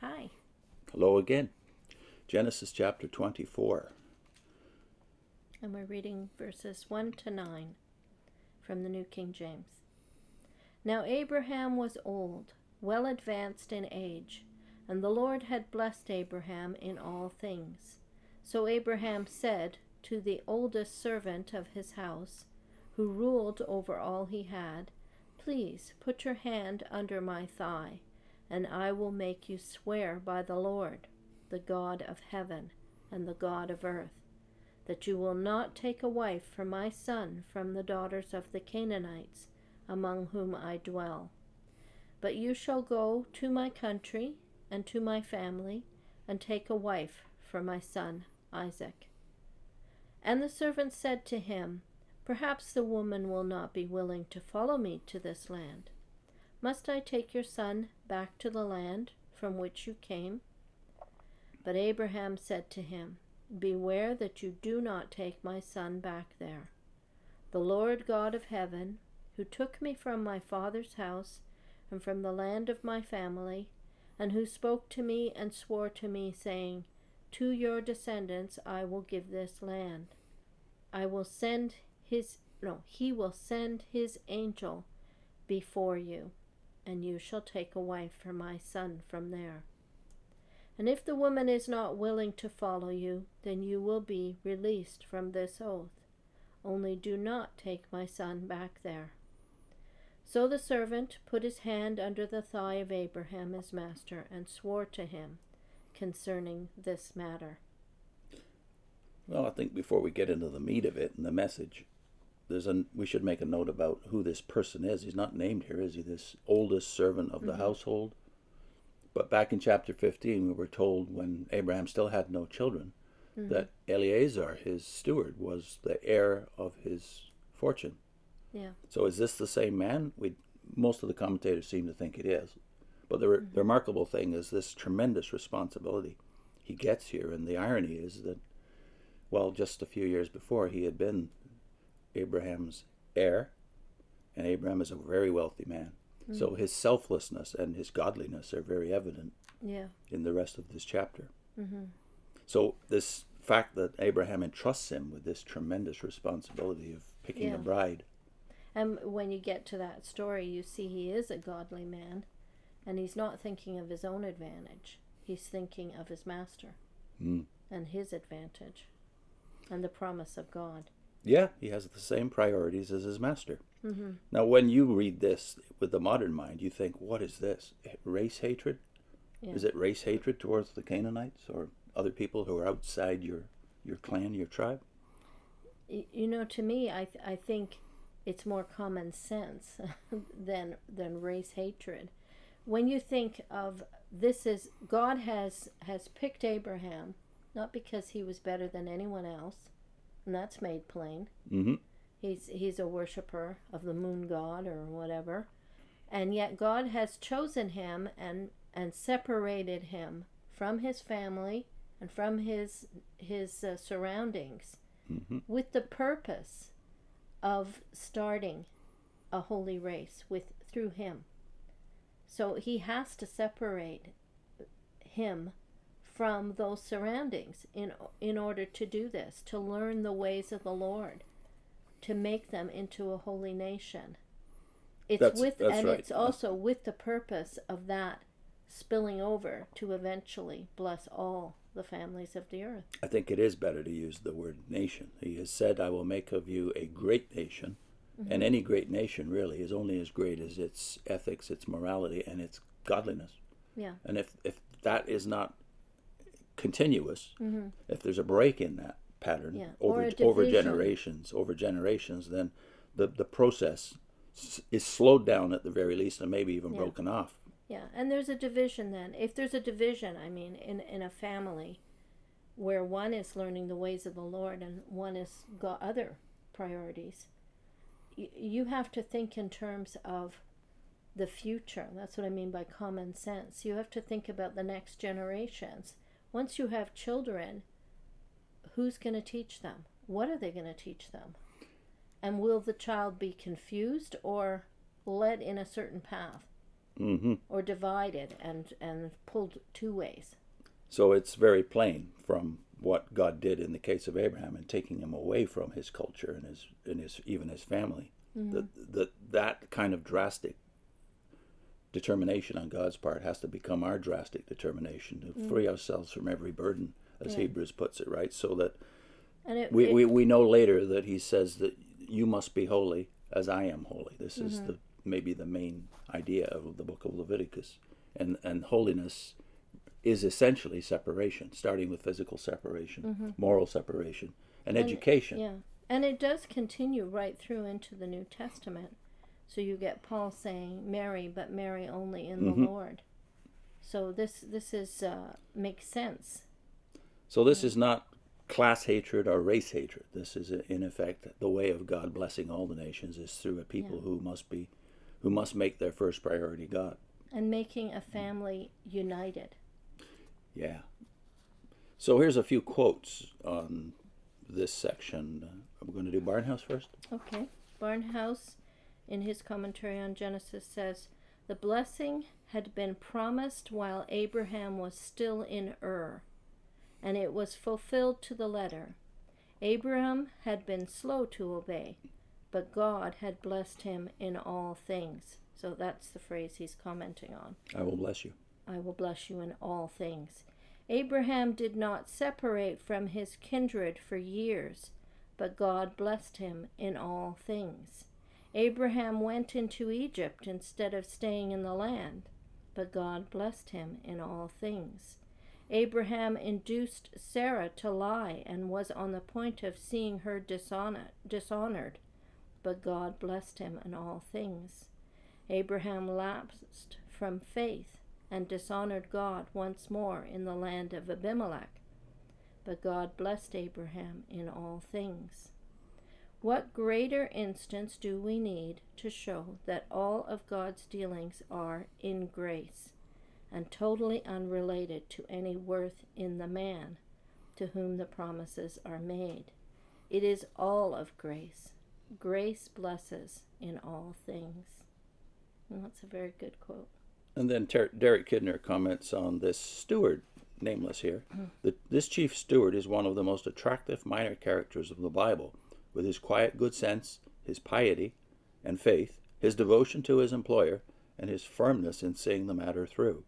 Hi. Hello again. Genesis chapter 24. And we're reading verses 1 to 9 from the New King James. Now Abraham was old, well advanced in age, and the Lord had blessed Abraham in all things. So Abraham said to the oldest servant of his house, who ruled over all he had, "Please put your hand under my thigh, and I will make you swear by the Lord, the God of heaven and the God of earth, that you will not take a wife for my son from the daughters of the Canaanites, among whom I dwell. But you shall go to my country and to my family, and take a wife for my son Isaac." And the servant said to him, "Perhaps the woman will not be willing to follow me to this land. Must I take your son back to the land from which you came?" But Abraham said to him, "Beware that you do not take my son back there. The Lord God of heaven, who took me from my father's house and from the land of my family, and who spoke to me and swore to me, saying, 'To your descendants I will give this land,' He will send his angel before you, and you shall take a wife for my son from there. And if the woman is not willing to follow you, then you will be released from this oath. Only do not take my son back there." So the servant put his hand under the thigh of Abraham his master, and swore to him concerning this matter. Well, I think before we get into the meat of it and the message, we should make a note about who this person is. He's not named here, is he? This oldest servant of the household. But back in chapter 15, we were told when Abraham still had no children, that Eliezer, his steward, was the heir of his fortune. Yeah. So is this the same man? Most of the commentators seem to think it is. But the remarkable thing is this tremendous responsibility he gets here. And the irony is that, well, just a few years before, he had been Abraham's heir, and Abraham is a very wealthy man. So his selflessness and his godliness are very evident in the rest of this chapter. So this fact that Abraham entrusts him with this tremendous responsibility of picking a bride. And when you get to that story, you see he is a godly man, and he's not thinking of his own advantage. He's thinking of his master and his advantage and the promise of God. Yeah, he has the same priorities as his master. Now, when you read this with the modern mind, you think, what is this? Race hatred? Yeah. Is it race hatred towards the Canaanites or other people who are outside your clan, your tribe? You know, to me, I think it's more common sense than race hatred. When you think of this, is God has picked Abraham, not because he was better than anyone else, and that's made plain. He's a worshiper of the moon god or whatever, and yet God has chosen him and separated him from his family and from his surroundings with the purpose of starting a holy race through him. So he has to separate him from those surroundings in order to do this, to learn the ways of the Lord, to make them into a holy nation. That's right. It's also with the purpose of that spilling over to eventually bless all the families of the earth. I think it is better to use the word nation. He has said, "I will make of you a great nation," and any great nation really is only as great as its ethics, its morality, and its godliness. Yeah. And if that is not continuous, if there's a break in that pattern over generations, then the process is slowed down at the very least, and maybe even broken off. Yeah, and there's a division then. If there's a division, I mean, in a family where one is learning the ways of the Lord and one has got other priorities, you have to think in terms of the future. That's what I mean by common sense. You have to think about the next generations. Once you have children, who's going to teach them? What are they going to teach them? And will the child be confused or led in a certain path? or divided and pulled two ways. So it's very plain from what God did in the case of Abraham and taking him away from his culture and his even his family. That kind of drastic determination on God's part has to become our drastic determination to free ourselves from every burden, as Hebrews puts it, right? So that we know later that he says that you must be holy as I am holy. This is maybe the main idea of the book of Leviticus. And holiness is essentially separation, starting with physical separation, moral separation, and education. Yeah. And it does continue right through into the New Testament. So you get Paul saying, marry, but marry only in the Lord. So this is makes sense. So this is not class hatred or race hatred. This is, in effect, the way of God blessing all the nations is through a people who must make their first priority God. And making a family united. Yeah. So here's a few quotes on this section. We're going to do Barnhouse first. Okay. Barnhouse, in his commentary on Genesis, says, the blessing had been promised while Abraham was still in Ur, and it was fulfilled to the letter. Abraham had been slow to obey, but God had blessed him in all things. So that's the phrase he's commenting on. I will bless you. I will bless you in all things. Abraham did not separate from his kindred for years, but God blessed him in all things. Abraham went into Egypt instead of staying in the land, but God blessed him in all things. Abraham induced Sarah to lie and was on the point of seeing her dishonored, but God blessed him in all things. Abraham lapsed from faith and dishonored God once more in the land of Abimelech, but God blessed Abraham in all things. What greater instance do we need to show that all of God's dealings are in grace and totally unrelated to any worth in the man to whom the promises are made? It is all of grace. Grace blesses in all things. And that's a very good quote. And then Derek Kidner comments on this steward, nameless here. This chief steward is one of the most attractive minor characters of the Bible, with his quiet good sense, his piety and faith, his devotion to his employer, and his firmness in seeing the matter through.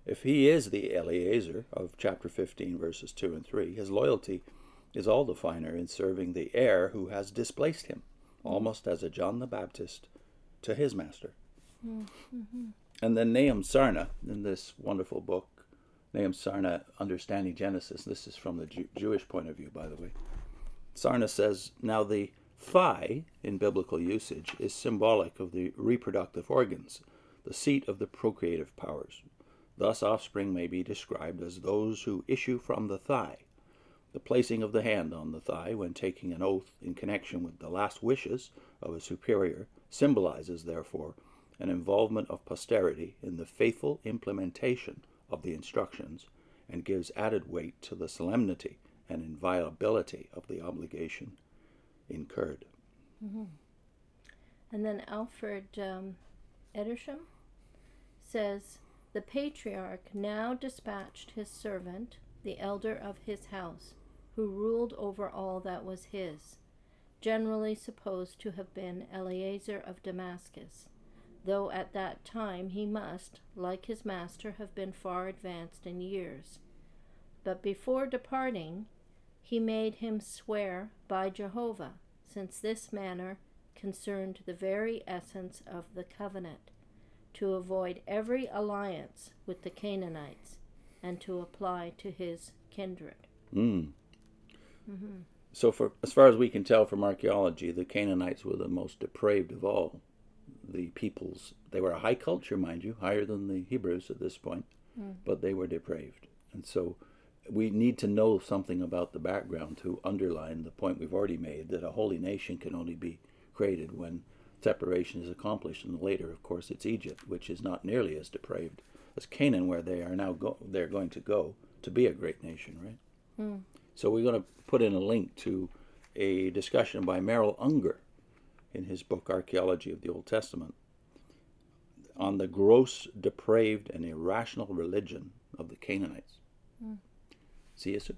If he is the Eliezer of chapter 15, verses 2 and 3, his loyalty is all the finer in serving the heir who has displaced him, almost as a John the Baptist to his master. And then Nahum Sarna, in this wonderful book, Nahum Sarna, Understanding Genesis. This is from the Jewish point of view, by the way. Sarna says, now the thigh, in biblical usage, is symbolic of the reproductive organs, the seat of the procreative powers. Thus offspring may be described as those who issue from the thigh. The placing of the hand on the thigh when taking an oath in connection with the last wishes of a superior symbolizes, therefore, an involvement of posterity in the faithful implementation of the instructions and gives added weight to the solemnity and inviolability of the obligation incurred. And then Alfred Edersheim says, the patriarch now dispatched his servant, the elder of his house, who ruled over all that was his, generally supposed to have been Eliezer of Damascus, though at that time he must, like his master, have been far advanced in years. But before departing, he made him swear by Jehovah, since this matter concerned the very essence of the covenant, to avoid every alliance with the Canaanites, and to apply to his kindred. So as far as we can tell from archaeology, the Canaanites were the most depraved of all the peoples. They were a high culture, mind you, higher than the Hebrews at this point, but they were depraved. And so we need to know something about the background to underline the point we've already made, that a holy nation can only be created when separation is accomplished. And later, of course, it's Egypt, which is not nearly as depraved as Canaan, where they are now they're going to go to be a great nation, right? So we're going to put in a link to a discussion by Merrill Unger in his book Archaeology of the Old Testament. on the gross, depraved, and irrational religion of the Canaanites. See you soon.